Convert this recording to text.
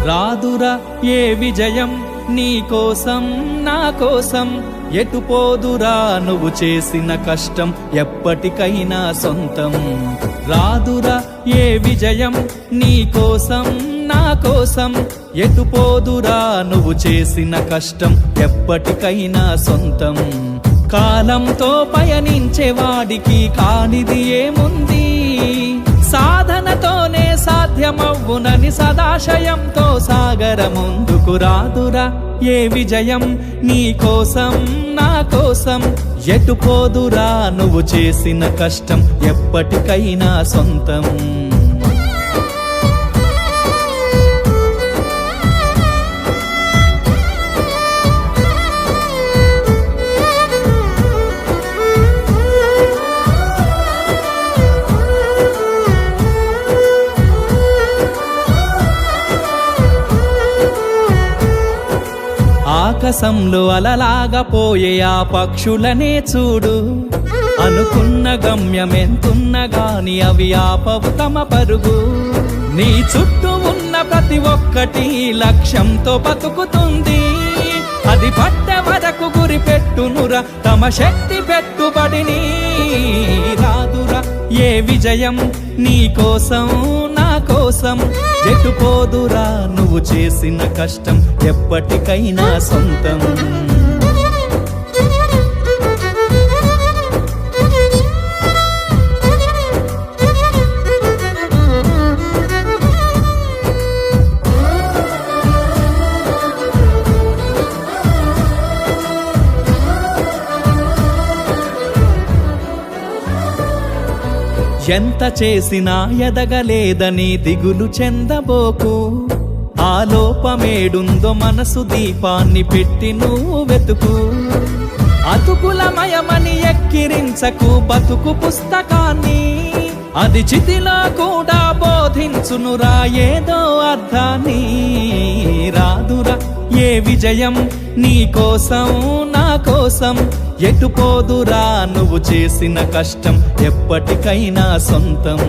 రాదురా ఏ విజయం నీ కోసం నా కోసం, ఎటు పోదురా నువ్వు చేసిన కష్టం ఎప్పటికైనా సొంతం. రాదురా ఏ విజయం నీ కోసం నా కోసం, ఎటు పోదురా నువ్వు చేసిన కష్టం ఎప్పటికైనా సొంతం. కాలంతో పయనించేవాడికి కానిది ఏముంది, సాధనతోనే సాధ్యమవ్వునని సదాశయంతో సాగర ముందుకు. రాదురా ఏ విజయం నీ కోసం నా కోసం, ఎటు పోదురా నువ్వు చేసిన కష్టం ఎప్పటికైనా సొంతం. ఆకాశంలో అలలాగా పోయే ఆ పక్షులనే చూడు, అనుకున్న గమ్యం ఎంతున్న గాని అవి ఆపవు తమ పరుగు. నీ చుట్టూ ఉన్న ప్రతి ఒక్కటి లక్ష్యంతో బతుకుతుంది, అది పట్టే వరకు గురి పెట్టునురా తమ శక్తి పెట్టుబడిని. రాదురా ఏ విజయం నీ కోసం నా కోసం, ఎటు పోదురా నువ్వు చేసిన కష్టం ఎప్పటికైనా సొంతం. ఎంత చేసినా ఎదగలేదని దిగులు చెందబోకు, ఆ లోపమేడుందో మనసు దీపాన్ని పెట్టి నువ్వు వెతుకు. అతుకులమయమని ఎక్కిరించకు బతుకు పుస్తకాన్ని, అది చితిలో కూడా బోధించునురా ఏదో అర్థాన్ని. రాదురా ఏ విజయం నీ కోసం నా కోసం, ఎటు పోదురా నువ్వు చేసిన కష్టం ఎప్పటికైనా సొంతం.